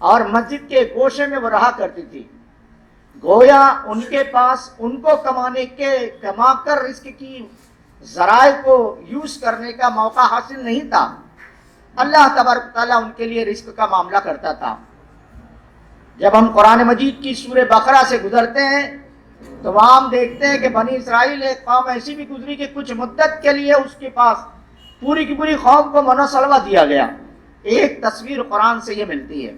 اور مسجد کے گوشے میں وہ رہا کرتی تھی. گویا ان کے پاس ان کو کما کر رزق کی ذرائع کو یوز کرنے کا موقع حاصل نہیں تھا. اللہ تبارک تعالیٰ ان کے لیے رزق کا معاملہ کرتا تھا. جب ہم قرآن مجید کی سورہ بقرہ سے گزرتے ہیں تو وہاں ہم دیکھتے ہیں کہ بنی اسرائیل ایک قوم ایسی بھی گزری کہ کچھ مدت کے لیے اس کے پاس پوری کی پوری قوم کو منع سلوہ دیا گیا. ایک تصویر قرآن سے یہ ملتی ہے.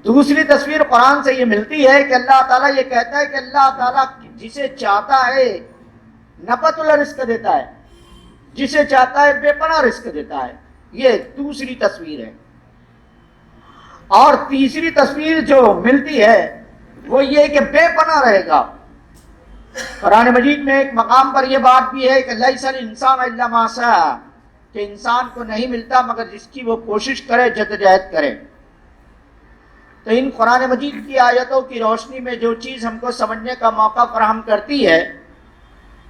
دوسری تصویر قرآن سے یہ ملتی ہے کہ اللہ تعالیٰ یہ کہتا ہے کہ اللہ تعالیٰ جسے چاہتا ہے نفت الرزق دیتا ہے، جسے چاہتا ہے بے پناہ رزق دیتا ہے. یہ دوسری تصویر ہے. اور تیسری تصویر جو ملتی ہے وہ یہ کہ بے پناہ رہے گا. قرآن مجید میں ایک مقام پر یہ بات بھی ہے کہ لیس الانسان الا ما سعی، کہ انسان کو نہیں ملتا مگر جس کی وہ کوشش کرے، جدوجہد کرے. تو ان قرآن مجید کی آیتوں کی روشنی میں جو چیز ہم کو سمجھنے کا موقع فراہم کرتی ہے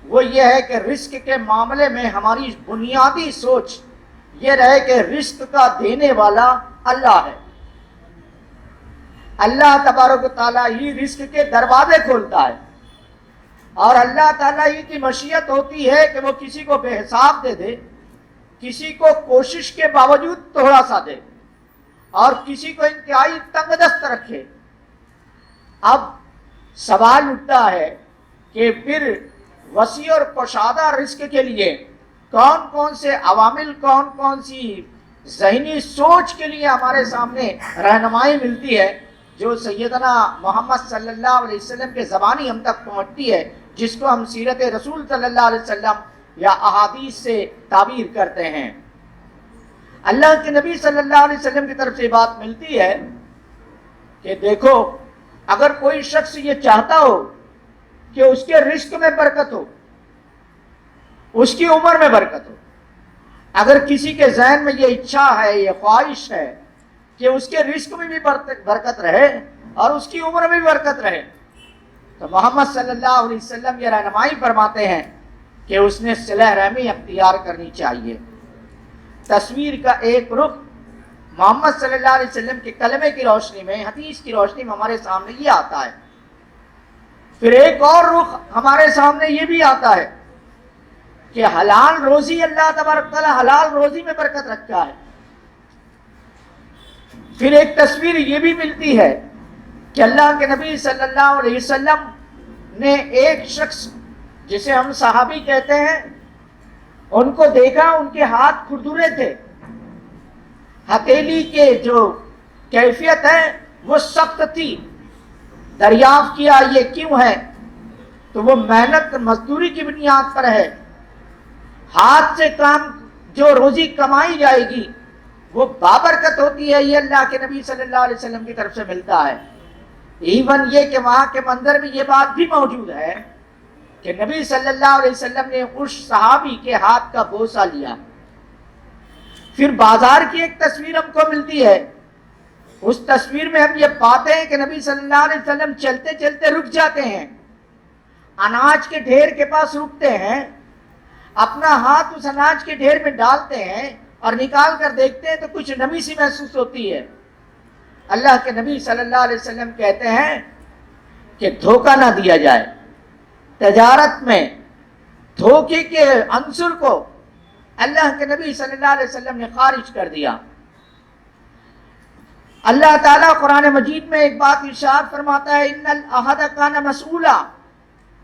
وہ یہ ہے کہ رزق کے معاملے میں ہماری بنیادی سوچ یہ رہے کہ رزق کا دینے والا اللہ ہے. اللہ تبارک و تعالیٰ ہی رزق کے دروازے کھولتا ہے، اور اللہ تعالیٰ ہی کی مشیت ہوتی ہے کہ وہ کسی کو بے حساب دے دے، کسی کو کوشش کے باوجود تھوڑا سا دے، اور کسی کو انتہائی تنگ دست رکھے. اب سوال اٹھتا ہے کہ پھر وسیع اور کشادہ رزق کے لیے کون کون سے عوامل، کون کون سی ذہنی سوچ کے لیے ہمارے سامنے رہنمائی ملتی ہے جو سیدنا محمد صلی اللہ علیہ وسلم کے زبانی ہم تک پہنچتی ہے، جس کو ہم سیرت رسول صلی اللہ علیہ وسلم یا احادیث سے تعبیر کرتے ہیں. اللہ کے نبی صلی اللہ علیہ وسلم کی طرف سے بات ملتی ہے کہ دیکھو، اگر کوئی شخص یہ چاہتا ہو کہ اس کے رزق میں برکت ہو، اس کی عمر میں برکت ہو، اگر کسی کے ذہن میں یہ اچھا ہے، یہ خواہش ہے کہ اس کے رزق میں بھی برکت رہے اور اس کی عمر میں بھی برکت رہے، تو محمد صلی اللہ علیہ وسلم یہ رہنمائی فرماتے ہیں کہ اس نے صلہ رحمی اختیار کرنی چاہیے. تصویر کا ایک رخ محمد صلی اللہ علیہ وسلم کے کلمے کی روشنی میں، حدیث کی روشنی میں ہمارے سامنے یہ آتا ہے. پھر ایک اور رخ ہمارے سامنے یہ بھی آتا ہے کہ حلال روزی، اللہ تبارک تعالیٰ حلال روزی میں برکت رکھتا ہے. پھر ایک تصویر یہ بھی ملتی ہے کہ اللہ کے نبی صلی اللہ علیہ وسلم نے ایک شخص جسے ہم صحابی کہتے ہیں، ان کو دیکھا، ان کے ہاتھ کھردرے تھے، ہتھیلی کے جو کیفیت ہے وہ سخت تھی. دریافت کیا یہ کیوں ہے، تو وہ محنت مزدوری کی بنیاد پر ہے. ہاتھ سے کام جو روزی کمائی جائے گی وہ بابرکت ہوتی ہے، یہ اللہ کے نبی صلی اللہ علیہ وسلم کی طرف سے ملتا ہے. ایون یہ کہ وہاں کے منظر میں یہ بات بھی موجود ہے کہ نبی صلی اللہ علیہ وسلم نے اس صحابی کے ہاتھ کا بوسہ لیا. پھر بازار کی ایک تصویر ہم کو ملتی ہے. اس تصویر میں ہم یہ پاتے ہیں کہ نبی صلی اللہ علیہ وسلم چلتے چلتے رک جاتے ہیں، اناج کے ڈھیر کے پاس رکتے ہیں، اپنا ہاتھ اس اناج کے ڈھیر میں ڈالتے ہیں اور نکال کر دیکھتے ہیں تو کچھ نمی سی محسوس ہوتی ہے. اللہ کے نبی صلی اللہ علیہ وسلم کہتے ہیں کہ دھوکہ نہ دیا جائے. تجارت میں دھوکے کے عنصر کو اللہ کے نبی صلی اللہ علیہ وسلم نے خارج کر دیا. اللہ تعالیٰ قرآن مجید میں ایک بات ارشاد فرماتا ہے، ان العہد کان مسئولا،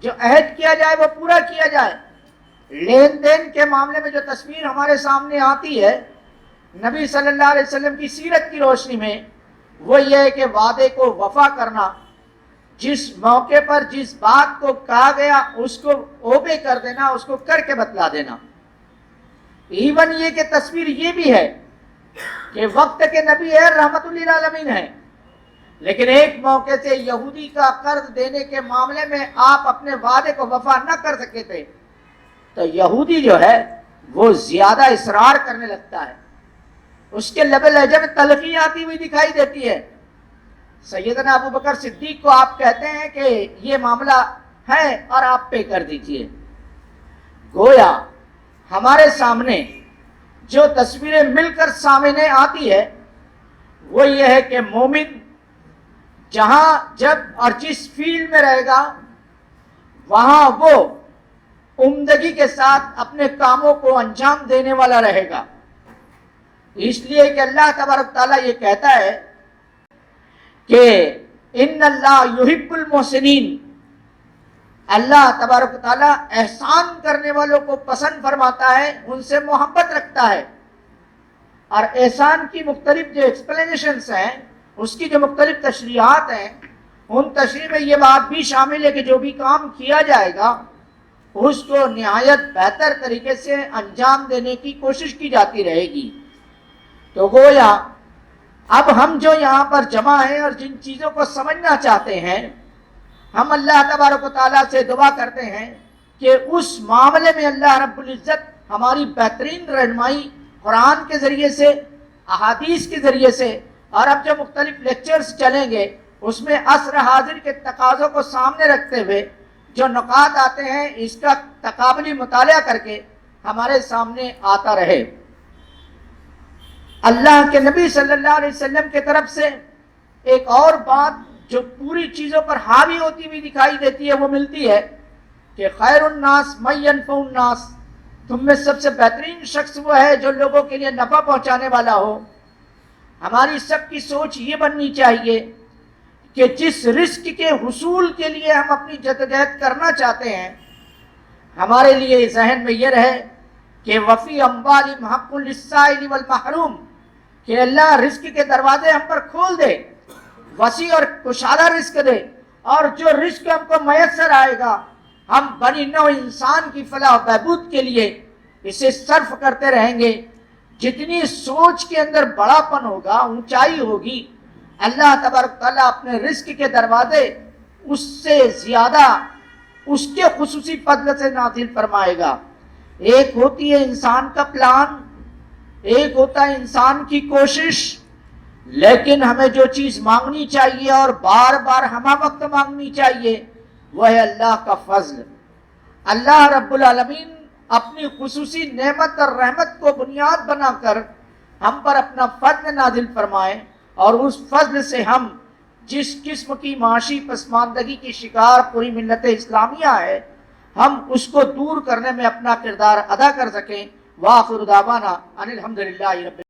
جو عہد کیا جائے وہ پورا کیا جائے. لین دین کے معاملے میں جو تصویر ہمارے سامنے آتی ہے نبی صلی اللہ علیہ وسلم کی سیرت کی روشنی میں، وہ یہ ہے کہ وعدے کو وفا کرنا، جس موقع پر جس بات کو کہا گیا اس کو اوبے کر دینا، اس کو کر کے بتلا دینا. ایون یہ کہ تصویر یہ بھی ہے کہ وقت کے نبی ہے، رحمت للعالمین ہے، لیکن ایک موقع سے یہودی کا قرض دینے کے معاملے میں آپ اپنے وعدے کو وفا نہ کر سکے تھے، تو یہودی جو ہے وہ زیادہ اصرار کرنے لگتا ہے، اس کے لب لہجے میں تلخی آتی ہوئی دکھائی دیتی ہے. سیدنا ابو بکر صدیق کو آپ کہتے ہیں کہ یہ معاملہ ہے اور آپ پے کر دیجئے. گویا ہمارے سامنے جو تصویریں مل کر سامنے آتی ہے وہ یہ ہے کہ مومن جہاں جب اور جس فیلڈ میں رہے گا وہاں وہ عمدگی کے ساتھ اپنے کاموں کو انجام دینے والا رہے گا. اس لیے کہ اللہ تبارک تعالیٰ یہ کہتا ہے کہ ان اللہ یحب المحسنین، اللہ تبارک تعالیٰ احسان کرنے والوں کو پسند فرماتا ہے، ان سے محبت رکھتا ہے. اور احسان کی مختلف جو ایکسپلینیشنز ہیں، اس کی جو مختلف تشریحات ہیں، ان تشریح میں یہ بات بھی شامل ہے کہ جو بھی کام کیا جائے گا اس کو نہایت بہتر طریقے سے انجام دینے کی کوشش کی جاتی رہے گی. تو گویا اب ہم جو یہاں پر جمع ہیں اور جن چیزوں کو سمجھنا چاہتے ہیں، ہم اللہ تبارک و تعالیٰ سے دعا کرتے ہیں کہ اس معاملے میں اللہ رب العزت ہماری بہترین رہنمائی قرآن کے ذریعے سے، احادیث کے ذریعے سے، اور اب جو مختلف لیکچرز چلیں گے اس میں عصر حاضر کے تقاضوں کو سامنے رکھتے ہوئے جو نکات آتے ہیں اس کا تقابلی مطالعہ کر کے ہمارے سامنے آتا رہے. اللہ کے نبی صلی اللہ علیہ وسلم کے طرف سے ایک اور بات جو پوری چیزوں پر حاوی ہوتی ہوئی دکھائی دیتی ہے وہ ملتی ہے کہ خیر الناس من ینفع الناس، تم میں سب سے بہترین شخص وہ ہے جو لوگوں کے لیے نفع پہنچانے والا ہو. ہماری سب کی سوچ یہ بننی چاہیے کہ جس رزق کے حصول کے لیے ہم اپنی جدوجہد کرنا چاہتے ہیں، ہمارے لیے ذہن میں یہ رہے کہ وفی اموالہم حق للسائل والمحروم، کہ اللہ رزق کے دروازے ہم پر کھول دے، وسیع اور کشادہ رزق دے، اور جو رزق ہم کو میسر آئے گا ہم بنی نوع انسان کی فلاح و بہبود کے لیے اسے صرف کرتے رہیں گے. جتنی سوچ کے اندر بڑا پن ہوگا، اونچائی ہوگی، اللہ تبارک تعالیٰ اپنے رزق کے دروازے اس سے زیادہ اس کے خصوصی فضل سے نازل فرمائے گا. ایک ہوتی ہے انسان کا پلان، ایک ہوتا ہے انسان کی کوشش، لیکن ہمیں جو چیز مانگنی چاہیے اور بار بار ہمہ وقت مانگنی چاہیے وہ ہے اللہ کا فضل. اللہ رب العالمین اپنی خصوصی نعمت اور رحمت کو بنیاد بنا کر ہم پر اپنا فضل نازل فرمائے، اور اس فضل سے ہم جس قسم کی معاشی پسماندگی کی شکار پوری ملت اسلامیہ ہے، ہم اس کو دور کرنے میں اپنا کردار ادا کر سکیں. وآخر دعوانا ان الحمدللہ رب